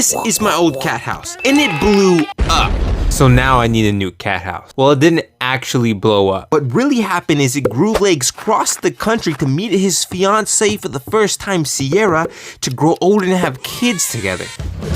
This is my old cat house, and it blew up. So now I need a new cat house. Well, it didn't actually blow up. What really happened is it grew legs, crossed the country to meet his fiancée for the first time, Sierra, to grow old and have kids together.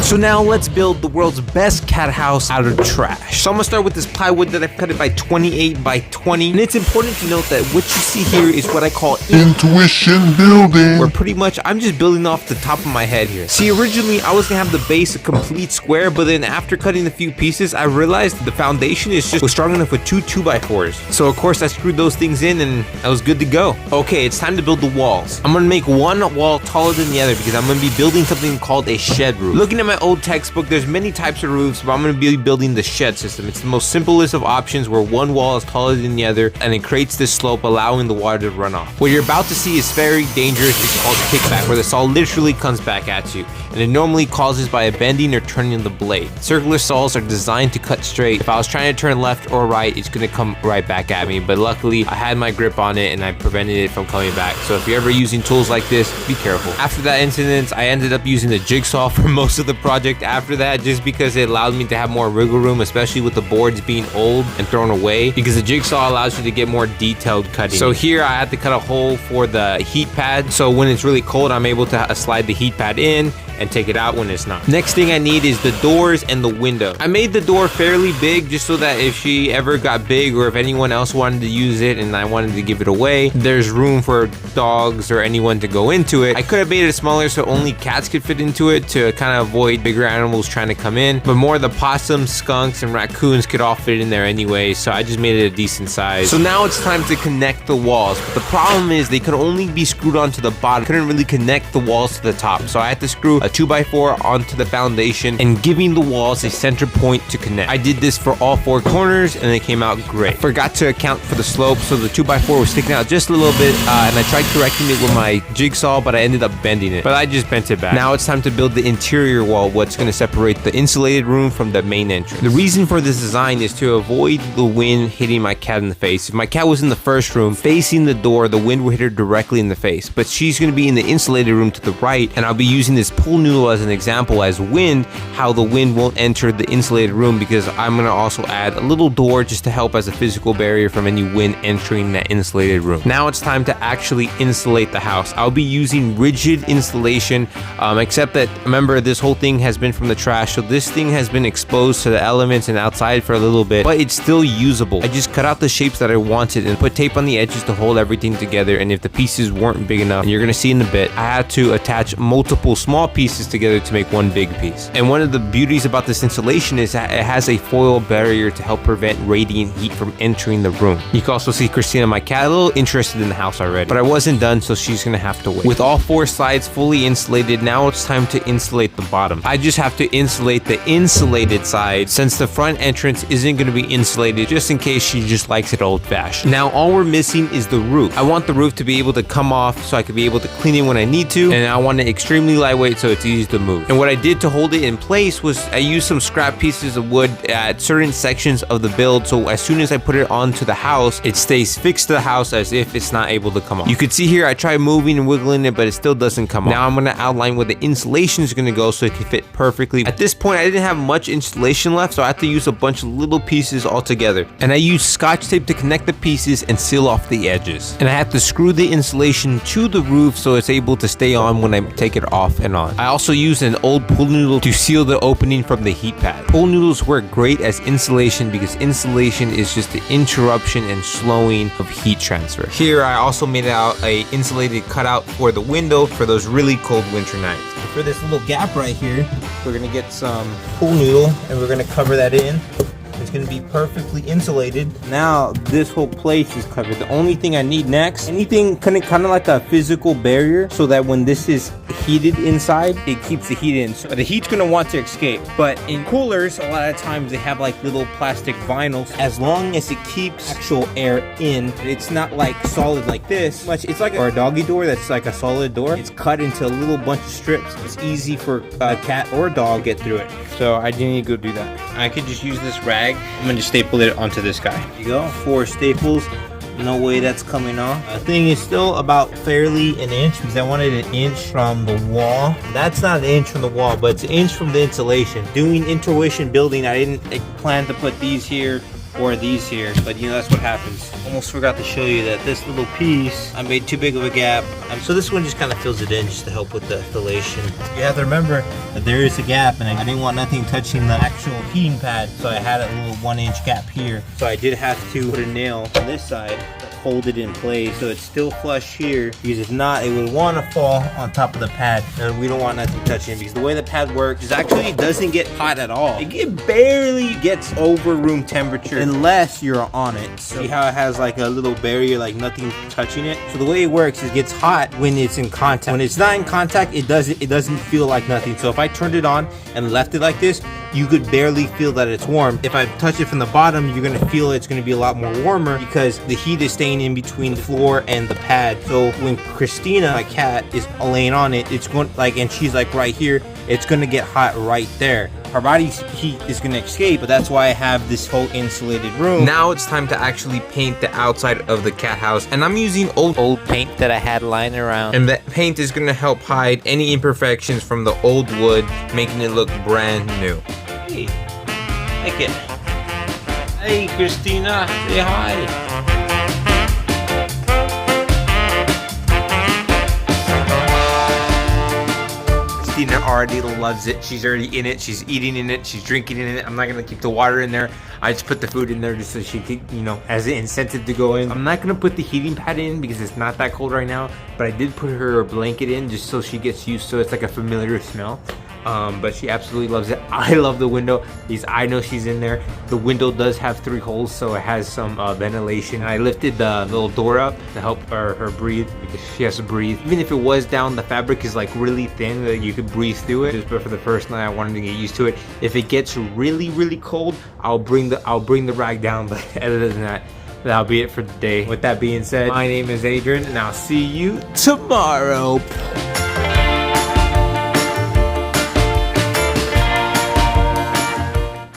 So now let's build the world's best cat house out of trash. So I'm gonna start with this plywood that I've cut it by 28 by 20. And it's important to note that what you see here is what I call intuition building. Where pretty much I'm just building off the top of my head here. See, originally I was gonna have the base a complete square, but then after cutting a few pieces, I realized the foundation was strong enough with two 2x4s. So of course I screwed those things in and I was good to go. Okay, it's time to build the walls. I'm gonna make one wall taller than the other because I'm gonna be building something called a shed roof. Looking at my old textbook, there's many types of roofs, but I'm gonna be building the shed system. It's the most simplest of options where one wall is taller than the other and it creates this slope allowing the water to run off. What you're about to see is very dangerous. It's called kickback, where the saw literally comes back at you, and it normally causes by a bending or turning of the blade. Circular saws are designed to cut straight. If I was trying to turn left or right, it's gonna come right back at me, but luckily I had my grip on it and I prevented it from coming back. So if you're ever using tools like this, be careful. After that incident, I ended up using the jigsaw for most of the project after that, just because it allowed me to have more wiggle room, especially with the boards being old and thrown away, because the jigsaw allows you to get more detailed cutting. So here I had to cut a hole for the heat pad, so when it's really cold I'm able to slide the heat pad in and take it out when it's not. Next thing I need is the doors and the window. I made the door fairly big just so that if she ever got big or if anyone else wanted to use it and I wanted to give it away, there's room for dogs or anyone to go into it. I could have made it smaller so only cats could fit into it to kind of avoid bigger animals trying to come in, but more the possums, skunks, and raccoons could all fit in there anyway, so I just made it a decent size. So now it's time to connect the walls, but the problem is they could only be screwed onto the bottom. Couldn't really connect the walls to the top, so I had to screw a 2x4 onto the foundation and giving the walls a center point to connect. I did this for all four corners and it came out great. Forgot to account for the slope, so the 2x4 was sticking out just a little bit, and I tried correcting it with my jigsaw, but I ended up bending it. But I just bent it back. Now it's time to build the interior wall, what's going to separate the insulated room from the main entrance. The reason for this design is to avoid the wind hitting my cat in the face. If my cat was in the first room facing the door, the wind would hit her directly in the face, but she's going to be in the insulated room to the right, and I'll be using this pool noodle as an example as wind, how the wind won't enter the insulated room, because I'm going to also add a little door just to help as a physical barrier from any wind entering that insulated room. Now it's time to actually insulate the house. I'll be using rigid insulation, except that remember this whole thing has been from the trash, so this thing has been exposed to the elements and outside for a little bit, but it's still usable. I just cut out the shapes that I wanted and put tape on the edges to hold everything together, and if the pieces weren't big enough, and you're going to see in a bit, I had to attach multiple small pieces together to make one big piece. And one of the beauties about this insulation is that it has a foil barrier to help prevent radiant heat from entering the room. You can also see Christina, my cat, a little interested in the house already, but I wasn't done, so she's gonna have to wait. With all four sides fully insulated, now it's time to insulate the bottom. I just have to insulate the insulated side since the front entrance isn't gonna be insulated, just in case she just likes it old-fashioned. Now all we're missing is the roof. I want the roof to be able to come off so I can be able to clean it when I need to, and I want it extremely lightweight so it's easy to move. And what I did to hold it in place was I used some scrap pieces of wood at certain sections of the build, so as soon as I put it onto the house, it stays fixed to the house as if it's not able to come off. You can see here I tried moving and wiggling it, but it still doesn't come off. Now I'm going to outline where the insulation is going to go so it can fit perfectly. At this point I didn't have much insulation left, so I had to use a bunch of little pieces all together, and I used scotch tape to connect the pieces and seal off the edges, and I had to screw the insulation to the roof so it's able to stay on when I take it off and on. I also used an old pool noodle to seal the opening from the heat pad. Pool noodles work great as insulation because insulation is just the interruption and slowing of heat transfer. Here I also made out a insulated cutout for the window for those really cold winter nights. For this little gap right here, we're gonna get some pool noodle and we're gonna cover that in. It's going to be perfectly insulated. Now this whole place is covered. The only thing I need next, anything kind of like a physical barrier so that when this is heated inside, it keeps the heat in. So the heat's going to want to escape. But in coolers, a lot of times they have like little plastic vinyls. As long as it keeps actual air in, it's not like solid like this. It's like a doggy door that's like a solid door. It's cut into a little bunch of strips. It's easy for a cat or a dog to get through it. So I didn't need to go do that. I could just use this rag. I'm gonna just staple it onto this guy. There you go. 4 staples No way that's coming off. The thing is still about fairly an inch because I wanted an inch from the wall. That's not an inch from the wall, but it's an inch from the insulation. Doing insulation building, I didn't plan to put these here or these here, but you know, that's what happens. Almost forgot to show you that this little piece, I made too big of a gap. So this one just kind of fills it in just to help with the installation. You have to remember that there is a gap, and I didn't want nothing touching the actual heating pad, so I had a little 1-inch gap here. So I did have to put a nail on this side, hold it in place so it's still flush here, because if not, it would want to fall on top of the pad, and we don't want nothing touching it, because the way the pad works is actually it doesn't get hot at all. It barely gets over room temperature unless you're on it. See how it has like a little barrier, like nothing touching it? So the way it works is it gets hot when it's in contact. When it's not in contact, it doesn't feel like nothing. So if I turned it on and left it like this, you could barely feel that it's warm. If I touch it from the bottom, you're gonna feel it's gonna be a lot more warmer because the heat is staying in between the floor and the pad. So when Christina, my cat, is laying on it, it's going like, and she's like right here, it's gonna get hot right there. Her body's heat is gonna escape, but that's why I have this whole insulated room. Now it's time to actually paint the outside of the cat house, and I'm using old paint that I had lying around. And that paint is gonna help hide any imperfections from the old wood, making it look brand new. Hey, like it. Hey, Christina, say hi. Christina already loves it. She's already in it. She's eating in it. She's drinking in it. I'm not gonna keep the water in there. I just put the food in there just so she could, you know, as an incentive to go in. I'm not gonna put the heating pad in because it's not that cold right now, but I did put her blanket in just so she gets used to it. It's like a familiar smell. But she absolutely loves it. I love the window because I know she's in there. The window does have 3 holes, so it has some ventilation. I lifted the little door up to help her breathe because she has to breathe. Even if it was down, the fabric is like really thin that you could breathe through it. But for the first night, I wanted to get used to it. If it gets really cold, I'll bring the rag down. But other than that, that'll be it for the day. With that being said, my name is Adrian, and I'll see you tomorrow.